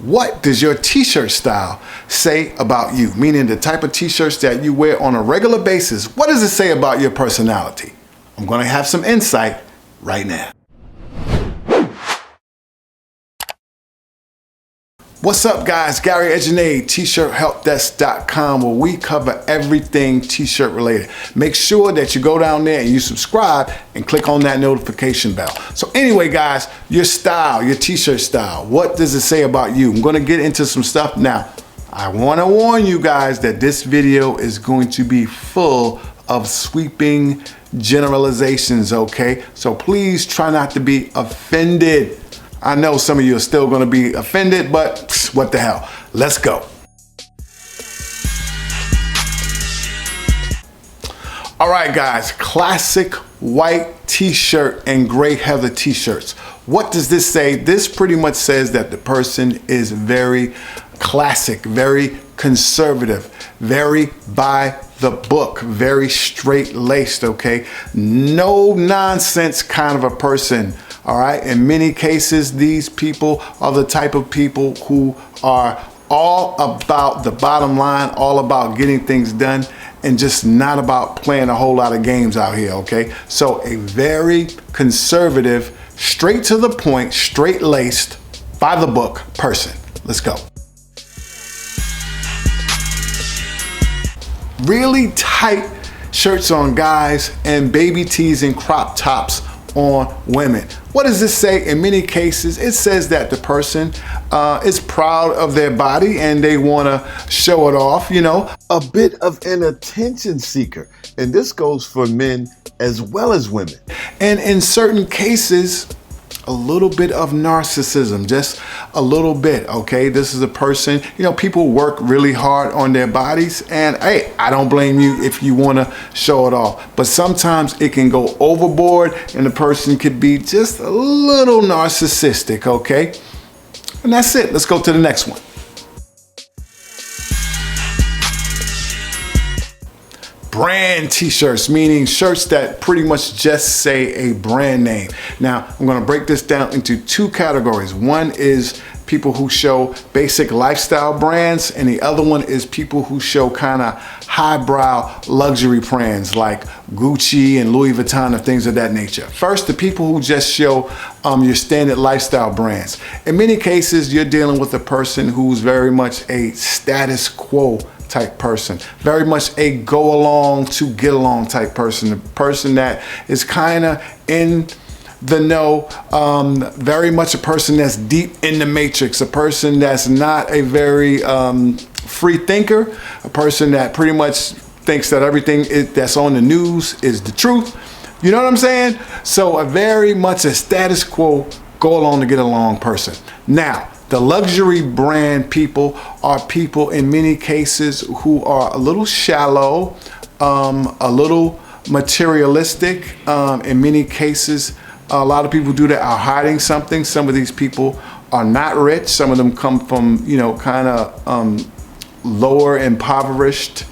What does your t-shirt style say about you? Meaning the type of t-shirts that you wear on a regular basis. What does it say about your personality? I'm going to have some insight right now. What's up, guys? Gary Edgenade, t-shirthelpdesk.com, where we cover everything t-shirt related. Make sure that you go down there and you subscribe and click on that notification bell. So anyway, guys, your style, your t-shirt style, what does it say about you? I'm going to get into some stuff now. I want to warn you guys that this video is going to be full of sweeping generalizations, okay? So please try not to be offended. I know some of you are still going to be offended, but what the hell? Let's go. All right, guys, classic white t-shirt and gray heather t-shirts. What does this say? This pretty much says that the person is very classic, very conservative, very by the book, very straight-laced, okay? No nonsense kind of a person. All right, in many cases, these people are the type of people who are all about the bottom line, all about getting things done, and just not about playing a whole lot of games out here, okay? So a very conservative, straight to the point, straight-laced, by the book person. Let's go. Really tight shirts on guys and baby tees and crop tops on women. What does this say? In many cases, it says that the person is proud of their body and they want to show it off, you know, a bit of an attention seeker. And this goes for men as well as women. And in certain cases, a little bit of narcissism, just a little bit, okay? This is a person, you know, people work really hard on their bodies, and hey, I don't blame you if you want to show it off. But sometimes it can go overboard and the person could be just a little narcissistic, okay? And that's it. Let's go to the next one. Brand t-shirts, meaning shirts that pretty much just say a brand name. Now, I'm going to break this down into two categories. One is people who show basic lifestyle brands, and the other one is people who show kind of highbrow luxury brands like Gucci and Louis Vuitton and things of that nature. First, the people who just show your standard lifestyle brands. In many cases, you're dealing with a person who's very much a status quo type person, very much a go along to get along type person, a person that is kind of in the know, very much a person that's deep in the matrix, a person that's not a very free thinker, a person that pretty much thinks that everything that's on the news is the truth. You know what I'm saying? So a very much a status quo, go along to get along person. Now, the luxury brand people are people in many cases who are a little shallow, a little materialistic. In many cases, a lot of people do that are hiding something. Some of these people are not rich. Some of them come from, you know, kind of lower impoverished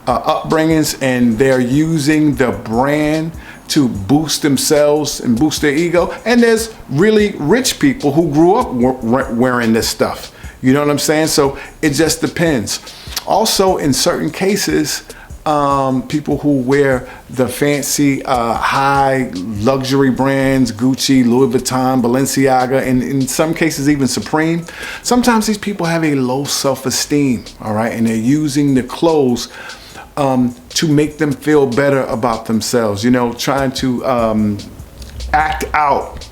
upbringings, and they're using the brand to boost themselves and boost their ego. And there's really rich people who grew up wearing this stuff. You know what I'm saying? So it just depends. Also, in certain cases, people who wear the fancy high luxury brands, Gucci, Louis Vuitton, Balenciaga, and in some cases even Supreme, sometimes these people have a low self-esteem, all right? And they're using the clothes to make them feel better about themselves, you know, trying to act out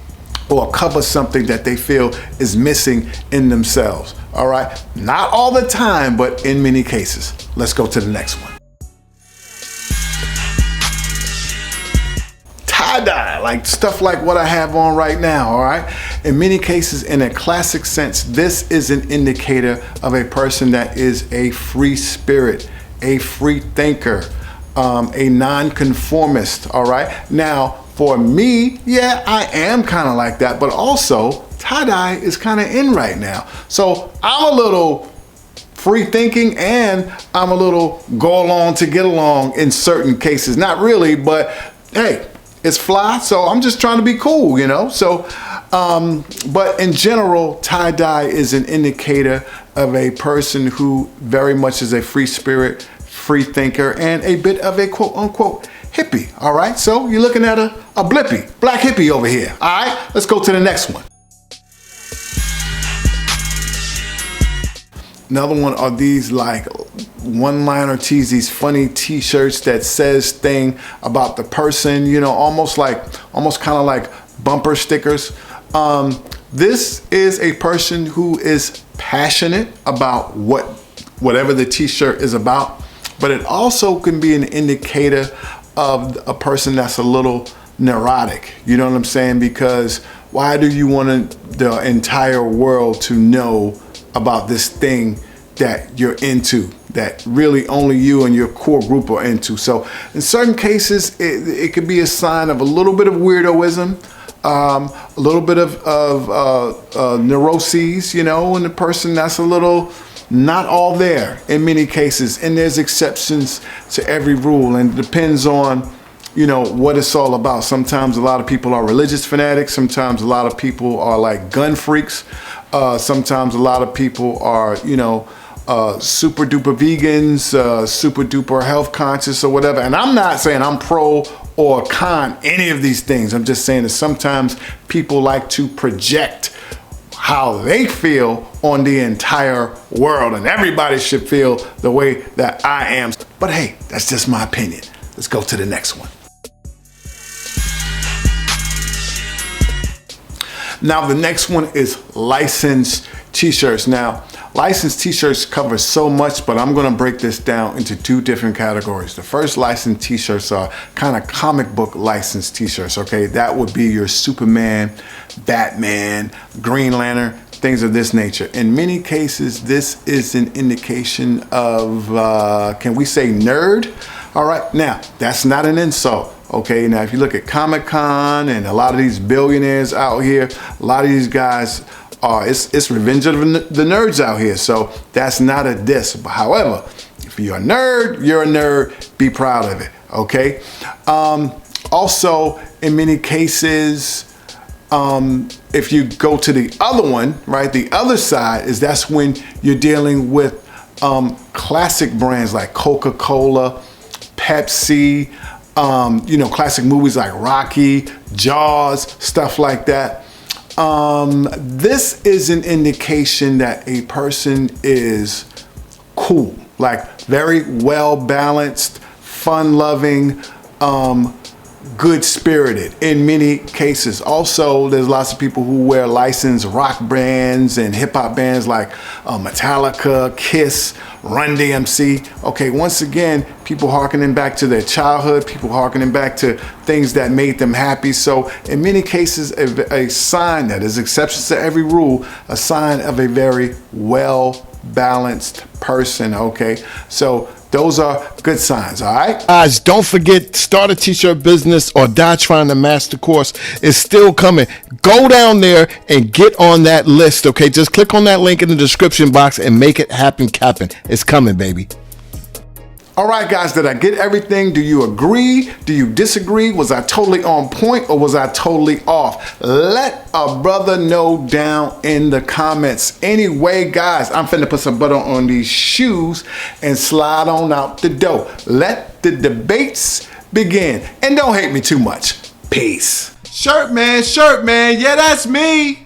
or cover something that they feel is missing in themselves, all right? Not all the time, but in many cases. Let's go to the next one. Tie-dye, like stuff like what I have on right now, all right? In many cases, in a classic sense, this is an indicator of a person that is a free spirit, a free thinker, a non-conformist, all right? Now, for me, yeah, I am kind of like that, but also tie-dye is kind of in right now. So I'm a little free thinking and I'm a little go along to get along in certain cases. Not really, but hey, it's fly, so I'm just trying to be cool, you know? So But in general, tie-dye is an indicator of a person who very much is a free spirit, free thinker, and a bit of a quote-unquote hippie, all right? So you're looking at a blippy, black hippie over here, all right? Let's go to the next one. Another one are these like one-liner tees, these funny t-shirts that says thing about the person, you know, almost kind of like bumper stickers. This is a person who is passionate about whatever the t-shirt is about, but it also can be an indicator of a person that's a little neurotic. You know what I'm saying? Because why do you want the entire world to know about this thing that you're into, that really only you and your core group are into? So in certain cases, it could be a sign of a little bit of weirdoism, a little bit of neuroses, you know, and the person that's a little not all there in many cases. And there's exceptions to every rule, and it depends on, you know, what it's all about. Sometimes a lot of people are religious fanatics. Sometimes a lot of people are like gun freaks. Sometimes a lot of people are, you know, super duper vegans, super duper health conscious or whatever. And I'm not saying I'm pro or con any of these things. I'm just saying that sometimes people like to project how they feel on the entire world, and everybody should feel the way that I am. But hey, that's just my opinion. Let's go to the next one. Now the next one is licensed t-shirts. Now, licensed t-shirts cover so much, but I'm gonna break this down into two different categories. The first licensed t-shirts are kind of comic book licensed t-shirts, okay? That would be your Superman, Batman, Green Lantern, things of this nature. In many cases, this is an indication of, can we say nerd? All right, now, that's not an insult. Okay, now if you look at Comic-Con and a lot of these billionaires out here, a lot of these guys are, it's revenge of the nerds out here. So that's not a diss. But however, if you're a nerd, you're a nerd. Be proud of it, okay? Also, in many cases, if you go to the other one, right, the other side is that's when you're dealing with classic brands like Coca-Cola, Pepsi, you know, classic movies like Rocky, Jaws, stuff like that. This is an indication that a person is cool, like very well balanced, fun loving, good spirited in many cases. Also, there's lots of people who wear licensed rock bands and hip hop bands like Metallica, Kiss, Run DMC. Okay, once again, people hearkening back to their childhood, people hearkening back to things that made them happy. So in many cases, a sign that is exceptions to every rule, a sign of a very well balanced person, okay? So those are good signs, all right? Guys, don't forget, start a t-shirt business or die trying to master course is still coming. Go down there and get on that list, okay? Just click on that link in the description box and make it happen, Captain. It's coming, baby. All right, guys, did I get everything? Do you agree? Do you disagree? Was I totally on point or was I totally off? Let a brother know down in the comments. Anyway, guys, I'm finna put some butter on these shoes and slide on out the door. Let the debates begin. And don't hate me too much. Peace. Shirt man, yeah, that's me.